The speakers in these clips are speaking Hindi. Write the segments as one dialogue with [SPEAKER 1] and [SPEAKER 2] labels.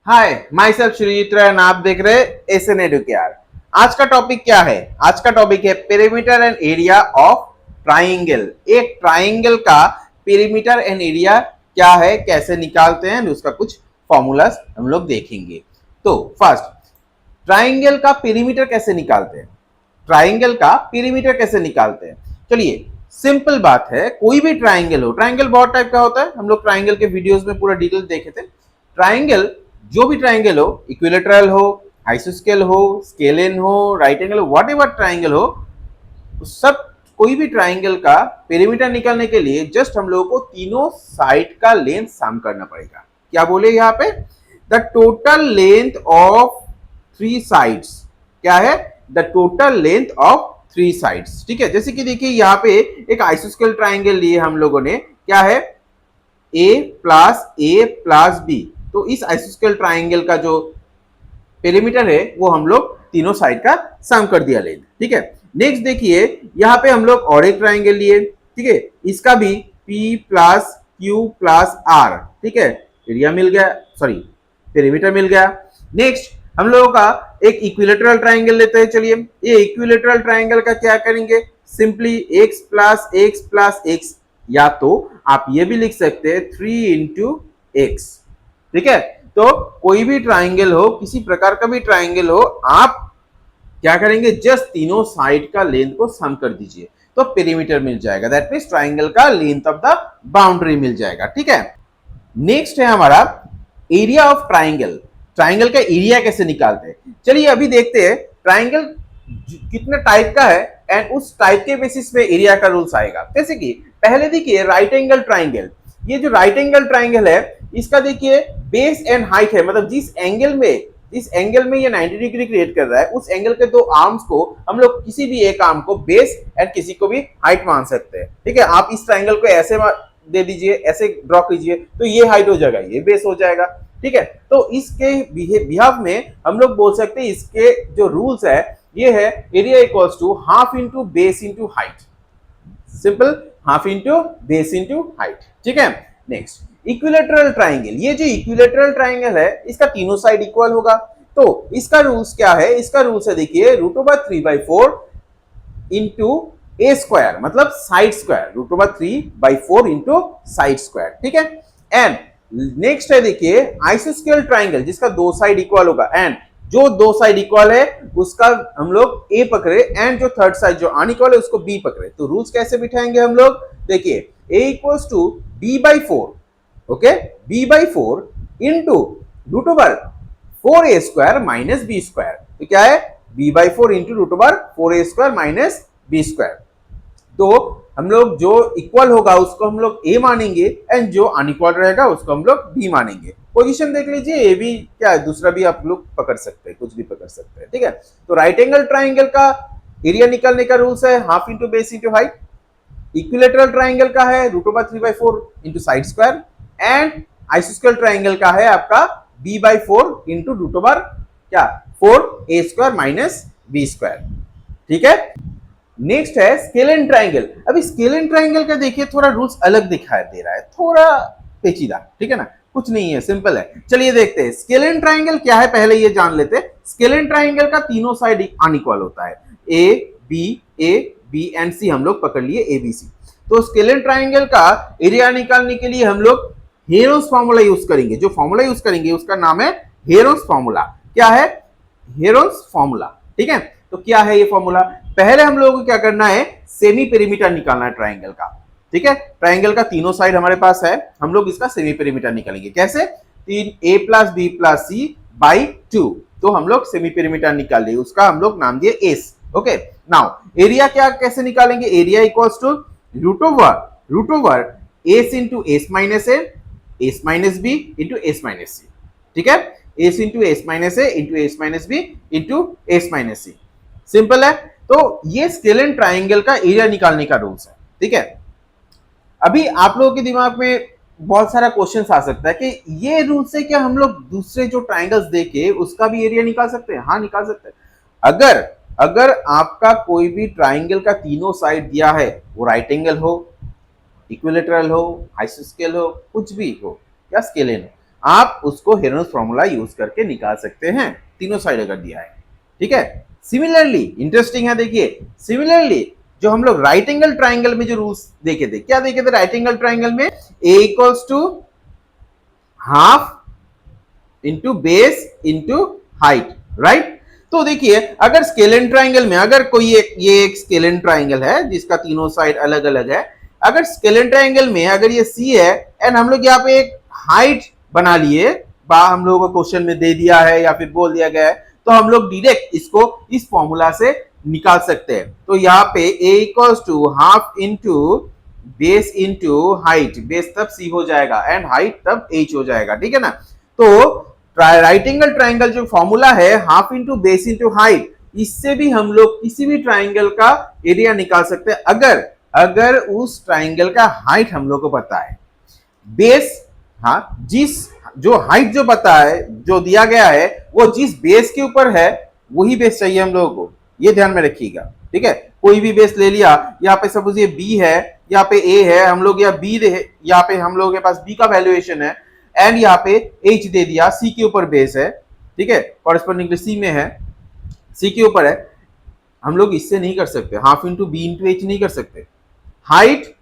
[SPEAKER 1] Hi, myself Sreejith and आप देख रहे हैं एसएन एडुकेयर। आज का टॉपिक क्या है? आज का टॉपिक है perimeter and area of triangle. एक ट्राइंगल का पेरीमीटर एंड एरिया क्या है, कैसे निकालते हैं, उसका कुछ फॉर्मूलाज हम लोग देखेंगे। तो फर्स्ट, ट्राइंगल का पेरीमीटर कैसे निकालते हैं? ट्राइंगल का पेरीमीटर कैसे निकालते हैं? चलिए, सिंपल बात है, कोई भी ट्राइंगल हो, ट्राइंगल बहुत टाइप का होता है, हम लोग ट्राइंगल के वीडियोस में पूरा डिटेल देखे थे। ट्राइंगल, जो भी ट्राइंगल हो, इक्विलेटरल हो, आइसोस्केल हो, स्केलिन हो, राइट एंगल हो, वॉट एवर ट्राइंगल हो, सब कोई भी ट्राइंगल का पेरीमीटर निकालने के लिए जस्ट हम लोगों को तीनों साइड का लेंथ सम करना पड़ेगा। क्या बोले यहाँ पे? The total length of three sides. क्या है? The total length of three sides. ठीक है, जैसे कि देखिए यहाँ पे एक आइसोस्केल ट्राइंगल लिए हम लोगों ने, क्या है? ए प्लस बी। तो इस आइसोस्केल ट्राइंगल का जो पेरीमीटर है वो हम लोग तीनों साइड का सम कर दिया लेंथ। ठीक है, नेक्स्ट देखिए यहाँ पे हम लोग और एक ट्राइंगल लिए। ठीक है, इसका भी P plus Q plus R. ठीक है, एरिया मिल गया, सॉरी पेरीमीटर मिल गया। नेक्स्ट हम लोगों का एक इक्विलेटरल ट्राइंगल लेते हैं। चलिए, ये इक्विलेटरल ट्राइंगल का क्या करेंगे? सिंपली एक्स प्लस एक्स, या तो आप ये भी लिख सकते हैं 3 इंटू एक्स। ठीक है, तो कोई भी ट्राइंगल हो, किसी प्रकार का भी ट्राइंगल हो, आप क्या करेंगे? जस्ट तीनों साइड का लेंथ को सम कर दीजिए तो पेरीमीटर मिल जाएगा। दैट मींस ट्राइंगल का लेंथ ऑफ द बाउंड्री मिल जाएगा। ठीक है, नेक्स्ट है हमारा एरिया ऑफ ट्राइंगल। ट्राइंगल का एरिया कैसे निकालते हैं? चलिए अभी देखते हैं ट्राइंगल कितने टाइप का है एंड उस टाइप के बेसिस पे एरिया का रूल्स आएगा। जैसे कि पहले देखिए राइट एंगल ट्राइंगल। ये जो राइट एंगल ट्राइंगल है, इसका देखिए बेस एंड हाइट है, मतलब जिस एंगल में ये 90 डिग्री क्रिएट कर रहा है, उस एंगल के दो आर्म्स को हम लोग किसी भी एक आर्म को बेस एंड किसी को भी हाइट मान सकते हैं। ठीक है, आप इस ट्राइंगल को ऐसे दे दीजिए, ऐसे ड्रॉ कीजिए, तो ये हाइट हो जाएगा, ये बेस हो जाएगा। ठीक है, तो इसके बिहाफ में हम लोग बोल सकते हैं, इसके जो रूल्स है ये है area equals to half into base into height. Simple, half into base into height. ठीक है, नेक्स्ट इक्विलेटरल ट्राइंगल। ये जो इक्विलेटरल ट्राइंगल है, इसका तीनों साइड इक्वल होगा। तो इसका रूल्स क्या है? इसका रूल्स है देखिए √3/4 इंटू ए स्क्वायर, मतलब side square, √3/4 into side square. ठीक है, एंड नेक्स्ट है देखिए आइसोस्केल ट्राइंगल, जिसका दो साइड इक्वल होगा, एंड जो दो साइड इक्वल है उसका हम लोग ए पकड़े एंड जो थर्ड साइड जो अनइक्वल है उसको बी पकड़े। तो रूल्स कैसे बिठाएंगे हम लोग? देखिए A equals to b/4, okay, b/4 into √4a² minus B square. तो क्या है? b/4 into √4a² minus B square. तो हम लोग जो इक्वल होगा उसको हम लोग ए मानेंगे एंड जो अनइक्वल रहेगा उसको हम लोग बी मानेंगे। पोजीशन देख लीजिए, ए भी क्या है, दूसरा भी आप लोग पकड़ सकते हैं, कुछ भी पकड़ सकते हैं। ठीक है, तो राइट एंगल ट्राइंगल का एरिया निकालने का रूल्स है half into base into height. Equilateral triangle का है √3/4 इंटू साइड स्क्वायर, एंड आइसोस्केल ट्राइंगल का है आपका b/4 इंटू क्या 4a² माइनस बी स्क्वायर। ठीक है, नेक्स्ट है स्केलिन ट्राइंगल। अभी स्केलिन ट्राइंगल का देखिए थोड़ा रूल्स अलग दिखाई दे रहा है, थोड़ा पेचीदा। ठीक है ना, कुछ नहीं है, सिंपल है। चलिए देखते हैं स्केलिन ट्राइंगल क्या है, पहले ये जान लेते हैं। स्केलिन ट्राइंगल का तीनों साइड अनइक्वल होता है, ए बी एंड सी हम लोग पकड़ लिए, ABC। तो स्केलिन ट्राइंगल का एरिया निकालने के लिए हम लोग हेरोस फॉर्मूला यूज करेंगे। जो फॉर्मूला यूज करेंगे उसका नाम है हेरोस फॉर्मूला। क्या है? हेरोस फॉर्मूला। ठीक है, तो क्या है ये फॉर्मूला? पहले हम लोगों को क्या करना है? सेमी पेरीमीटर निकालना है ट्राइंगल का। ठीक है, ट्राइंगल का तीनों साइड हमारे पास है, हम लोग इसका सेमी पेरीमीटर निकालेंगे। कैसे? 3a + b + c/2। तो हम लोग सेमी पेरीमीटर निकाल लिए, उसका हम लोग नाम दिए एस। ओके, नाउ एरिया क्या कैसे निकालेंगे? Area equals to √over S into S minus A, S minus B into S minus C. ठीक है, S into S minus A into S minus B into S minus C. Simple है। तो ये स्केलिन ट्राइंगल का एरिया निकालने का रूल्स है। ठीक है, अभी आप लोगों के दिमाग में बहुत सारा क्वेश्चन आ सकता है कि ये रूल से क्या हम लोग दूसरे जो ट्राइंगल्स देखे उसका भी एरिया निकाल सकते हैं? हाँ, निकाल सकते हैं। अगर अगर आपका कोई भी ट्राइंगल का तीनों साइड दिया है, वो राइट एंगल हो, इक्विलेटरल हो, आइसोस्केल हो, कुछ भी हो या स्केलिन हो, आप उसको हेरोन्स फॉर्मूला यूज करके निकाल सकते हैं, तीनों साइड अगर दिया है, ठीक है। सिमिलरली इंटरेस्टिंग है, देखिए सिमिलरली जो हम लोग राइट एंगल ट्राइंगल में जो रूल्स देखे थे, क्या देखे थे राइट एंगल ट्राइंगल में, A equals to half into base into height, right. तो देखिए अगर स्केलेन ट्राइंगल में, अगर कोई ये एक स्केलेन ट्राइंगल है जिसका तीनों साइड अलग अलग है, अगर स्केलेन ट्राइंगल में अगर ये सी है एंड हम लोग यहाँ पे एक हाइट बना लिए, हम लोगों को क्वेश्चन में दे दिया है या फिर बोल दिया गया है, तो हम लोग डायरेक्ट इसको इस फॉर्मूला से निकाल सकते हैं। तो यहाँ पे a equals to half into base into height, base तब c हो जाएगा एंड हाइट तब h हो जाएगा, ठीक है ना। तो राइट एंगल ट्राइंगल जो फॉर्मूला है half into base into height, इससे भी हम लोग किसी भी ट्राइंगल का एरिया निकाल सकते हैं अगर उस ट्राइंगल का हाइट हम लोग को पता है। बेस, हाँ, जिस जो हाइट जो पता है, जो दिया गया है, वो जिस बेस के ऊपर है वही बेस चाहिए हम लोगों को, ये ध्यान में रखिएगा, ठीक है। कोई भी बेस ले लिया, यहाँ पे सपोज ये बी है, यहाँ पे ए है, हम लोग यहाँ बी, यहाँ पे हम लोगों के पास बी का वैल्यूएशन है एंड यहाँ पे एच दे दिया, सी के ऊपर बेस है, ठीक है, कॉरेस्पॉन्डिंग सी में है, सी के ऊपर है। हम लोग इससे नहीं कर सकते, half into B into H नहीं कर सकते। हाइट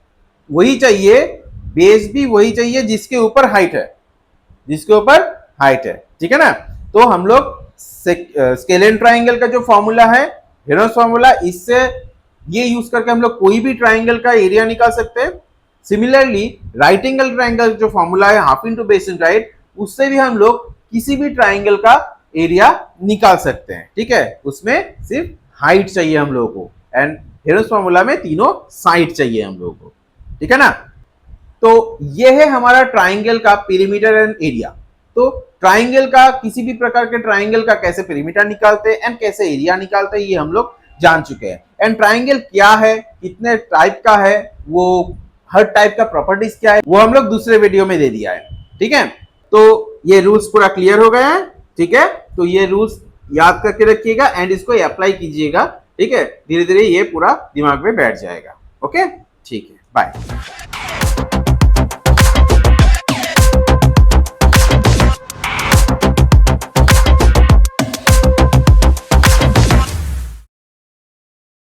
[SPEAKER 1] वही चाहिए, बेस भी वही चाहिए जिसके ऊपर हाइट है, जिसके ऊपर हाइट है, ठीक है ना। तो हम लोग स्केलेन ट्राइंगल का जो फॉर्मूला है हेरोन्स फॉर्मूला, इससे ये यूज करके हम लोग कोई भी ट्राइंगल का एरिया निकाल सकते हैं। सिमिलरली राइट एंगल ट्राइंगल जो फॉर्मूला है half into base into height, उससे भी हम लोग किसी भी ट्राइंगल का एरिया निकाल सकते हैं, ठीक है। उसमें सिर्फ हाइट चाहिए हम लोगों को एंड हेरोन्स फॉर्मूला में तीनों साइड चाहिए हम लोगों को, ठीक है ना। तो ये है हमारा ट्राइंगल का पेरीमीटर एंड एरिया। तो ट्राइंगल का, किसी भी प्रकार के ट्राइंगल का कैसे पेरीमीटर निकालते हैं एंड कैसे एरिया निकालते हैं, ये हम लोग जान चुके हैं। एंड ट्राइंगल क्या है, कितने टाइप का है, वो हर टाइप का प्रॉपर्टीज क्या है, वो हम लोग दूसरे वीडियो में दे दिया है, ठीक है। तो ये रूल्स पूरा क्लियर हो गया है, ठीक है। तो ये रूल्स याद करके रखिएगा एंड इसको अप्लाई कीजिएगा, ठीक है। धीरे धीरे ये पूरा दिमाग में बैठ जाएगा। ओके, ठीक है, बाय।